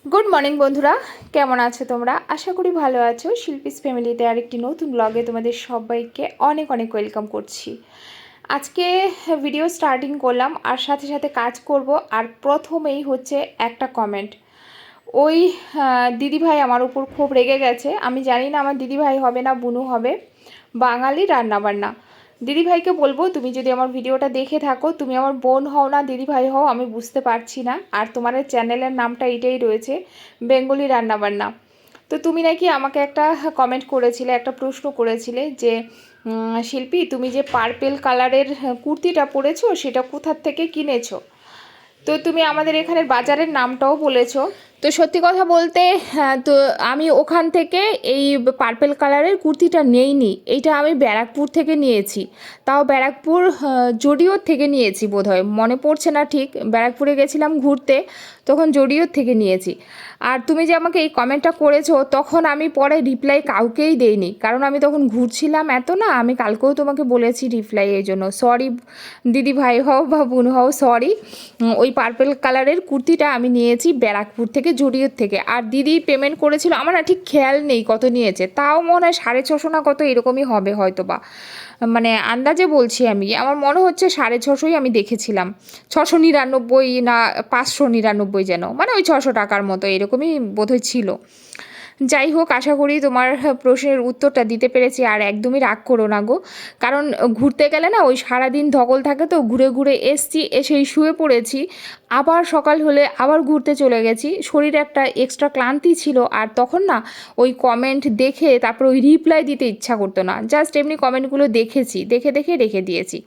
Good morning বন্ধুরা, কেমন আছো তোমরা? আশা করি ভালো আছো। শিল্পীস ফ্যামিলিতে আরেকটি নতুন ব্লগে তোমাদের সবাইকে অনেক অনেক ওয়েলকাম করছি। আজকে ভিডিও স্টার্টিং করলাম আর সাথে সাথে কাজ করব। আর প্রথমেই হচ্ছে একটা কমেন্ট, ওই দিদিভাই আমার উপর খুব রেগে গেছে। আমি জানি না আমার দিদিভাই হবে না বুনু হবে, বাঙালি রান্নাবান্না। দিদিভাইকে বলবো, তুমি যদি আমার ভিডিওটা দেখে থাকো, তুমি আমার বোন হও না দিদিভাই হও আমি বুঝতে পারছি না, আর তোমার চ্যানেলের নামটা এটাই রয়েছে, বেঙ্গলি রান্নাবান্না। তো তুমি নাকি আমাকে একটা কমেন্ট করেছিলে, একটা প্রশ্ন করেছিলে যে শিল্পী, তুমি যে পার্পেল কালারের কুর্তিটা পরেছো সেটা কোথার থেকে কিনেছো। তো তুমি আমাদের এখানের বাজারের নামটাও বলেছো। তো সত্যি কথা বলতে, হ্যাঁ, তো আমি ওখান থেকে এই পার্পেল কালারের কুর্তিটা নেইনি, এইটা আমি ব্যারাকপুর থেকে নিয়েছি। তাও ব্যারাকপুর জুডিওর থেকে নিয়েছি বোধহয়, মনে পড়ছে না ঠিক। ব্যারাকপুরে গেছিলাম ঘুরতে, তখন জুডিওর থেকে নিয়েছি। আর তুমি যে আমাকে এই কমেন্টটা করেছো, তখন আমি পরে রিপ্লাই কাউকেই দেইনি, কারণ আমি তখন ঘুরছিলাম এত না। আমি কালকেও তোমাকে বলেছি রিপ্লাই, এই জন্য সরি দিদি ভাই হও বা বোন হও, সরি। ওই পার্পেল কালারের কুর্তিটা আমি নিয়েছি ব্যারাকপুর থেকে, জুডিওর থেকে। আর দিদি পেমেন্ট করেছিল, আমার না ঠিক খেয়াল নেই কত নিয়েছে, তাও মনে হয় 650 না কত এরকমই হবে হয়তো বা, মানে আন্দাজে বলছি আমি, আমার মনে হচ্ছে 650ই আমি দেখেছিলাম। 699 না 599 যেন, মানে ওই 600 টাকার মতো এরকমই বোধহয় ছিল। যাই হোক, আশা করি তোমার প্রশ্নের উত্তরটা দিতে পেরেছি। আর একদমই রাগ করো না গো, কারণ ঘুরতে গেলে না ওই সারাদিন ধকল থাকে, তো ঘুরে ঘুরে এসছি, এসেই শুয়ে পড়েছি। আবার সকাল হলে আবার ঘুরতে চলে গেছি, শরীরে একটা এক্সট্রা ক্লান্তি ছিল। আর তখন না ওই কমেন্ট দেখে তারপর ওই রিপ্লাই দিতে ইচ্ছা করতো না, জাস্ট এমনি কমেন্টগুলো দেখেছি, দেখে দেখে রেখে দিয়েছি।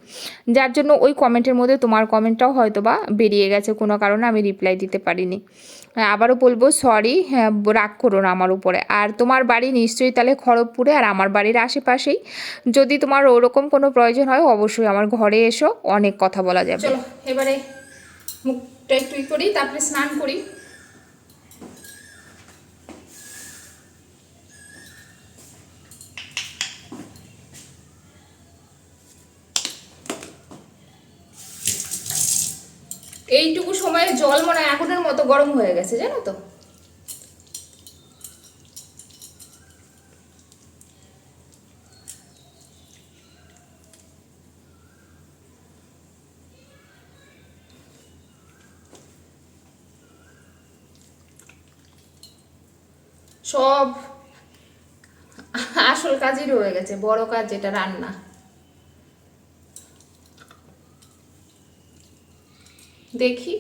যার জন্য ওই কমেন্টের মধ্যে তোমার কমেন্টটাও হয়তো বা বেরিয়ে গেছে, কোনো কারণে আমি রিপ্লাই দিতে পারিনি। আবারও বলবো সরি, হ্যাঁ, রাগ করো না আমার উপরে। আর তোমার বাড়ি নিশ্চয়ই তাহলে খড়গপুরে, আর আমার বাড়ির আশেপাশেই। যদি তোমার ওরকম কোনো প্রয়োজন হয় অবশ্যই আমার ঘরে এসো, অনেক কথা বলা যাবে। চলো এবারে মুখটা একটু করি, তারপরে স্নান করি। এইটুকু সময়ে জল মনে হয় আগুনের মতো গরম হয়ে গেছে, জানো তো। সব আসল কাজই রয়ে গেছে, বড় কাজ যেটা রান্না। দেখি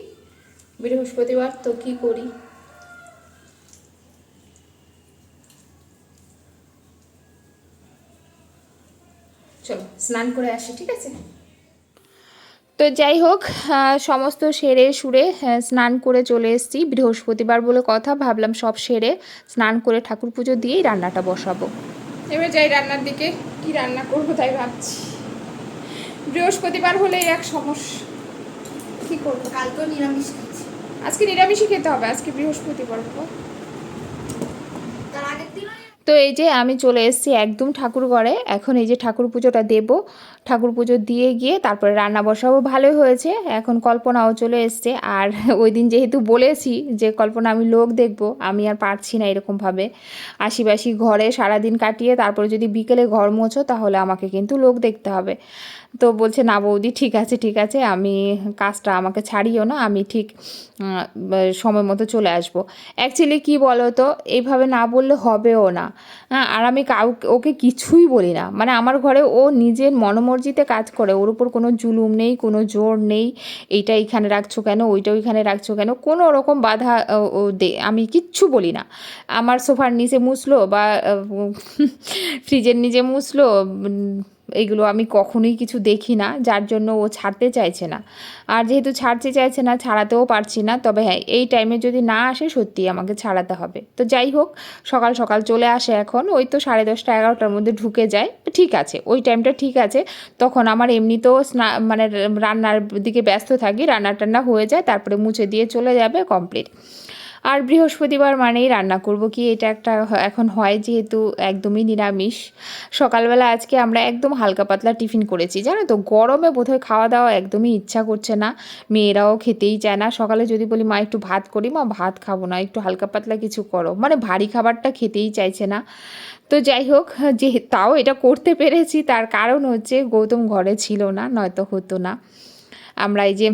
বৃহস্পতিবার তো কি করি। চলো স্নান করে আসি, ঠিক আছে। তো যাই হোক, সমস্ত সেরে সুরে স্নান করে চলে এসেছি। বৃহস্পতিবার বলে কথা, ভাবলাম সব সেরে স্নান করে ঠাকুর পুজো দিয়েই রান্নাটা বসাবো। এবার যাই রান্নার দিকে, কি রান্না করবো তাই ভাবছি। বৃহস্পতিবার হলে এক সমস্যা, কী করবো। কালকেও নিরামিষ খাচ্ছি, আজকে নিরামিষই খেতে হবে, আজকে বৃহস্পতিবার। তার আগের দিন তো এই যে আমি চলে এসেছি একদম ঠাকুর ঘরে। এখন এই যে ঠাকুর পুজোটা দেব, ঠাকুর পুজো দিয়ে গিয়ে তারপরে রান্না বসাবো। ভালোই হয়েছে, এখন কল্পনাও চলে এসছে। আর ওই দিন যেহেতু বলেছি যে কল্পনা আমি লোক দেখব, আমি আর পারছি না এরকমভাবে আশিবাসি ঘরে সারাদিন কাটিয়ে তারপরে যদি বিকেলে ঘর মোছো, তাহলে আমাকে কিন্তু লোক দেখতে হবে। তো বলছে না বৌদি, ঠিক আছে ঠিক আছে, আমি কাজটা আমাকে ছাড়িও না, আমি ঠিক সময় মতো চলে আসবো। অ্যাকচুয়ালি কী বলো তো, এইভাবে না বললে হবেও না। হ্যাঁ, আর আমি ওকে কিছুই বলি না, মানে আমার ঘরে ও নিজের মনোমর্জিতে কাজ করে, ওর উপর কোনো জুলুম নেই, কোনো জোর নেই। এইটা এখানে রাখছো কেন, ওইটা ওইখানে রাখছো কেন, কোনো রকম বাধা আমি কিচ্ছু বলি না। আমার সোফার নিচে মুছলো বা ফ্রিজের নিচে মুছলো, এইগুলো আমি কখনোই কিছু দেখি না, যার জন্য ও ছাড়তে চাইছে না। আর যেহেতু ছাড়তে চাইছে না, ছাড়াতেও পারছি না। তবে হ্যাঁ, এই টাইমে যদি না আসে সত্যিই আমাকে ছাড়াতে হবে। তো যাই হোক, সকাল সকাল চলে আসে, এখন ওই তো 10:30 11টার মধ্যে ঢুকে যায়, ঠিক আছে, ওই টাইমটা ঠিক আছে। তখন আমার এমনিতেও মানে রান্নার দিকে ব্যস্ত থাকি, রান্না টান্না হয়ে যায়, তারপরে মুছে দিয়ে চলে যাবে, কমপ্লিট। আর বৃহস্পতিবার মানেই রান্না করব কি, এটা একটা এখন হয় যেহেতু একদমই নিরামিষ। সকালবেলা আজকে আমরা একদম হালকা পাতলা টিফিন করেছি, জানো তো গরমে বোধহয় খাওয়া দাওয়া একদমই ইচ্ছা করছে না, মেয়েরাও খেতেই চায় না। সকালে যদি বলি মা একটু ভাত করি, মা ভাত খাবো না, একটু হালকা পাতলা কিছু করো, মানে ভারী খাবারটা খেতেই চাইছে না। তো যাই হোক, যে তাও এটা করতে পেরেছি তার কারণ হচ্ছে গৌতম ঘরে ছিল না, নয়তো হতো না। আমরা এই যে,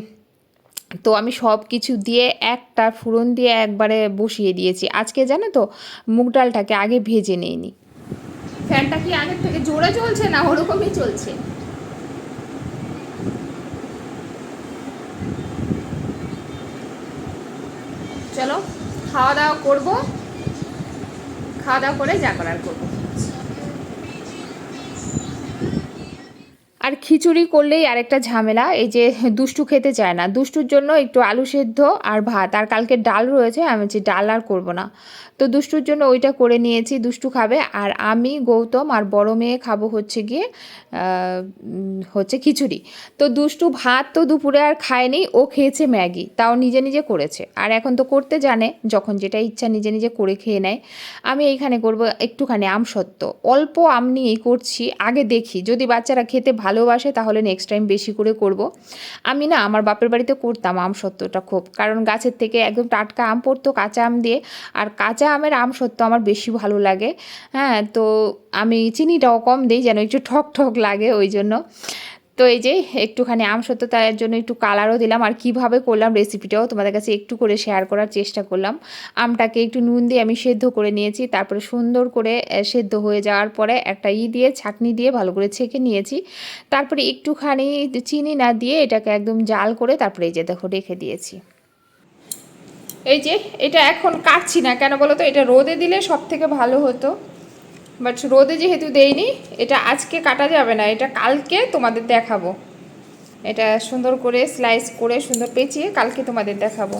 তো আমি সব কিছু দিয়ে একটা ফোড়ন দিয়ে একবারে বসিয়ে দিয়েছি আজকে, জানো তো মুগ ডালটাকে আগে ভেজে নিইনি। ফ্যানটা কি আগের থেকে জোরে চলছে না ওরকমই চলছে? চলো খাওয়া দাওয়া করবো, খাওয়া দাওয়া করে যা করার করবো। আর খিচুড়ি করলেই আরেকটা ঝামেলা, এই যে দুষ্টু খেতে চায় না, দুষ্টুর জন্য একটু আলু সেদ্ধ আর ভাত, আর কালকে ডাল রয়েছে, আমি যে ডাল আর করবো না, তো দুষ্টুর জন্য ওইটা করে নিয়েছি, দুষ্টু খাবে। আর আমি, গৌতম আর বড় মেয়ে খাবো হচ্ছে গিয়ে হচ্ছে খিচুড়ি। তো দুষ্টু ভাত তো দুপুরে আর খায়নি, ও খেয়েছে ম্যাগি, তাও নিজে নিজে করেছে, আর এখন তো করতে জানে, যখন যেটা ইচ্ছা নিজে নিজে করে খেয়ে নেয়। আমি এইখানে করব একটুখানি আমসত্ত্ব, অল্প আম নিয়েই করছি, আগে দেখি যদি বাচ্চারা খেতে ভালোবাসে তাহলে নেক্সট টাইম বেশি করে করব। আমি না আমার বাপের বাড়িতে করতাম আমসত্ত্বটা খুব, কারণ গাছের থেকে একদম টাটকা আম পড়তো কাঁচা আম দিয়ে, আর কাঁচা আমের আমসত্ত্ব আমার বেশি ভালো লাগে। হ্যাঁ, তো আমি চিনিটাও কম দিই যেন একটু ঠক ঠক লাগে ওই জন্য। তো এই যে একটুখানি আমসত্ত্ব, তার জন্য একটু কালারও দিলাম, আর কিভাবে করলাম রেসিপিটাও তোমাদের কাছে একটু করে শেয়ার করার চেষ্টা করলাম। আমটাকে একটু নুন দিয়ে আমি সেদ্ধ করে নিয়েছি, তারপরে সুন্দর করে সেদ্ধ হয়ে যাওয়ার পরে একটা দিয়ে ছাঁকনি দিয়ে ভালো করে ছেঁকে নিয়েছি, তারপরে একটুখানি চিনি না দিয়ে এটাকে একদম জাল করে তারপরে এই যে দেখো রেখে দিয়েছি। এই যে এটা এখন কাটছি না কেন বলো তো, এটা রোদে দিলে সব থেকে ভালো হতো, বাট রোদে যেহেতু দেইনি, এটা আজকে কাটা যাবে না, এটা কালকে তোমাদের দেখাবো। এটা সুন্দর করে স্লাইস করে সুন্দর পেঁচিয়ে কালকে তোমাদের দেখাবো।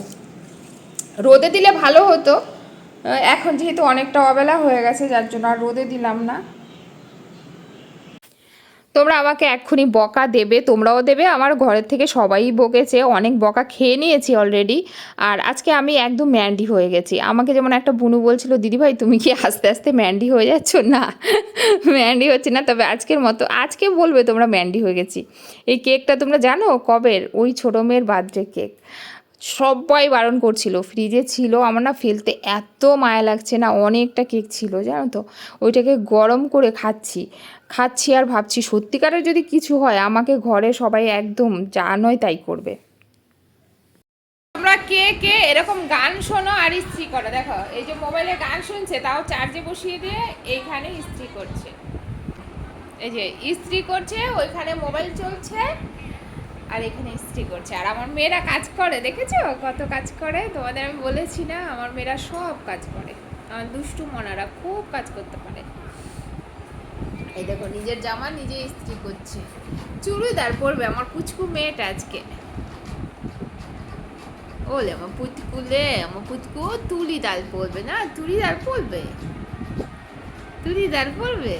রোদে দিলে ভালো হতো, এখন যেহেতু অনেকটা অবেলা হয়ে গেছে যার জন্য আর রোদে দিলাম না। তোমরা আমাকে এক্ষুনি বকা দেবে, তোমরাও দেবে, আমার ঘরের থেকে সবাই বকেছে, অনেক বকা খেয়ে নিয়েছি অলরেডি। আর আজকে আমি একদম ম্যান্ডি হয়ে গেছি, আমাকে যেমন একটা বুনু বলছিল দিদিভাই তুমি কি আস্তে আস্তে ম্যান্ডি হয়ে যাচ্ছ, না ম্যান্ডি হচ্ছে না, তবে আজকের মতো আজকে বলবে তোমরা ম্যান্ডি হয়ে গেছি। এই কেকটা তোমরা জানো কবের, ওই ছোটো মেয়ের বার্থডে কেক, সবাই বারণ করছিল, ফ্রিজে ছিল, আমার না ফেলতে এত মায়া লাগছে না, অনেকটা কেক ছিল জানো তো, ওইটাকে গরম করে খাচ্ছি খাচ্ছি আর ভাবছি সত্যিকারের যদি কিছু হয় আমাকে ঘরে সবাই একদম যা নয় তাই করবে। তোমরা কে কে এরকম গান শোনো আর ইস্ত্রি করো? দেখো এই যে মোবাইলে গান শুনছে, তাও চার্জে বসিয়ে দিয়ে এইখানে ইস্ত্রি করছে, এই যে ইস্ত্রি করছে, ওইখানে মোবাইল চলছে আর এখানে ইস্ত্রি করছে। আর আমার মেয়েরা কাজ করে, দেখেছো কত কাজ করে, তোমাদের আমি বলেছি না আমার মেয়েরা সব কাজ করে, আমার দুষ্টু মনারা খুব কাজ করতে পারে। এই দেখো নিজের জামা নিজে ইস্ত্রি করছে, চুড়িদার পরবে আমার পুচকু মেয়েটা আজকে। ওলে আমার পুচকুলে, আমার পুচকু তুলিদার পরবে না, চুড়িদার পরবে, চুড়িদার পরবে।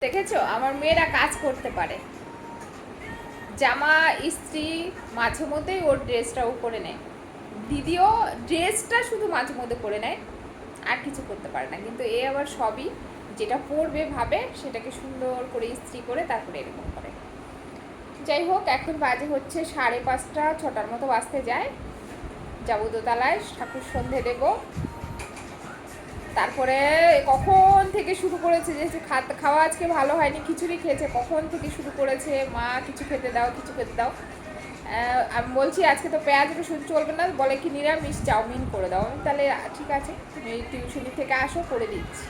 দেখেছো আমার মেয়েরা কাজ করতে পারে, জামা ইস্ত্রি মাঝে মধ্যেই ওর ড্রেসটাও করে নেয়, দিদিও ড্রেসটা শুধু মাঝে মধ্যে করে নেয়, আর কিছু করতে পারে না, কিন্তু এ আবার সবই যেটা পরবে ভাবে সেটাকে সুন্দর করে ইস্ত্রি করে তারপরে এরকম করে। যাই হোক এখন বাজে হচ্ছে 5:30 6টার মতো বাজতে যায়, যাবো দোতলায় ঠাকুর সন্ধে দেবো, তারপরে কখন থেকে শুরু করেছে, যেহেতু খাওয়া আজকে ভালো হয়নি, খিচুড়ি খেয়েছে, কখন থেকে শুরু করেছে মা কিছু খেতে দাও কিছু খেতে দাও। আমি বলছি আজকে তো পেঁয়াজ রসুন চলবে না, বলে কি নিরামিষ চাউমিন করে দাও, আমি তাহলে ঠিক আছে তুমি টিউশনি থেকে আসো করে দিচ্ছি।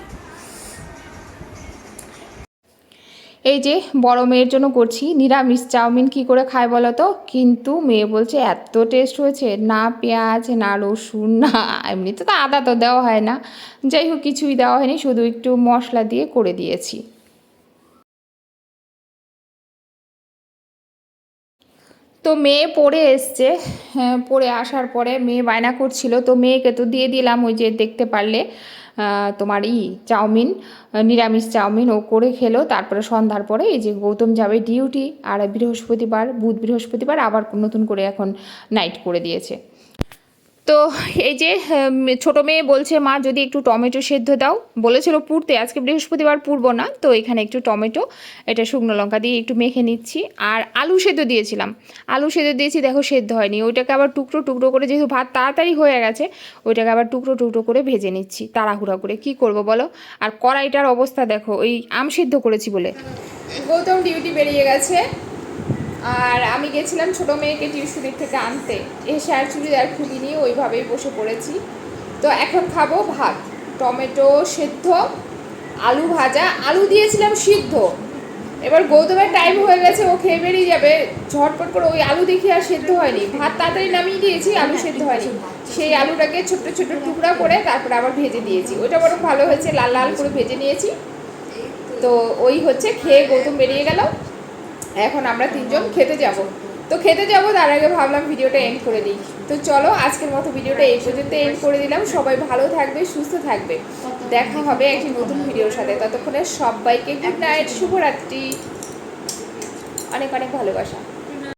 এই যে বড় মেয়ের জন্য করছি নিরামিষ চাউমিন, কি করে খায় বলো তো, কিন্তু মেয়ে বলছে এত টেস্ট হয়েছে, না পেঁয়াজ না রসুন না, এমনিতে তো আদা তো দেওয়া হয় না, যাই হোক কিছুই দেওয়া হয়নি, শুধু একটু মশলা দিয়ে করে দিয়েছি। তো মেয়ে পড়ে এসছে, হ্যাঁ পড়ে আসার পরে মেয়ে বায়না করছিল, তো মেয়েকে তো দিয়ে দিলাম, ওই যে দেখতে পারলে তোমার চাউমিন, নিরামিষ চাউমিন ও করে খেলো। তারপরে সন্ধ্যার পরে এই যে গৌতম যাবে ডিউটি, আর বৃহস্পতিবার, বুধ বৃহস্পতিবার আবার নতুন করে এখন নাইট করে দিয়েছে। তো এই যে ছোটো মেয়ে বলছে মা যদি একটু টমেটো সেদ্ধ দাও, বলেছিল পুড়তে, আজকে বৃহস্পতিবার পুড়বো না, তো এখানে একটু টমেটো, এটা শুকনো লঙ্কা দিয়ে একটু মেখে নিচ্ছি। আর আলু সেদ্ধ দিয়েছিলাম, আলু সেদ্ধ দিয়েছি, দেখো সেদ্ধ হয়নি, ওইটাকে আবার টুকরো টুকরো করে, যেহেতু ভাত তাড়াতাড়ি হয়ে গেছে, ওইটাকে আবার টুকরো টুকরো করে ভেজে নিচ্ছি তাড়াহুড়া করে, কি করব বলো। আর কড়াইটার অবস্থা দেখো, ওই আম সেদ্ধ করেছি বলে। গৌতম ডিউটি বেরিয়ে গেছে, আর আমি গেছিলাম ছোটো মেয়েকে টিউশনির থেকে আনতে, এসে আর চুড়িদার খুলিনি, ওইভাবেই বসে পড়েছি। তো এখন খাবো ভাত, টমেটো সেদ্ধ, আলু ভাজা, আলু দিয়েছিলাম সিদ্ধ। এবার গৌতমের টাইম হয়ে গেছে, ও খেয়ে বেরিয়ে যাবে, ঝটপট করে ওই আলু দেখি আর সেদ্ধ হয়নি, ভাত তাড়াতাড়ি নামিয়ে দিয়েছি, আলু সেদ্ধ হয়নি, সেই আলুটাকে ছোট্ট ছোট্ট টুকরা করে তারপরে আবার ভেজে দিয়েছি, ওইটা বড় ভালো হয়েছে, লাল লাল করে ভেজে নিয়েছি। তো ওই হচ্ছে, খেয়ে গৌতম বেরিয়ে গেল, এখন আমরা তিনজন খেতে যাব। তো খেতে যাব তার আগে ভাবলাম ভিডিওটা এন্ড করে দিই। তো চলো আজকের মতো ভিডিওটা এই পর্যন্ত এন্ড করে দিলাম। সবাই ভালো থাকবে, সুস্থ থাকবে, দেখা হবে একটি নতুন ভিডিওর সাথে। ততক্ষণে সবাইকে গুড নাইট, শুভরাত্রি, অনেক অনেক ভালোবাসা।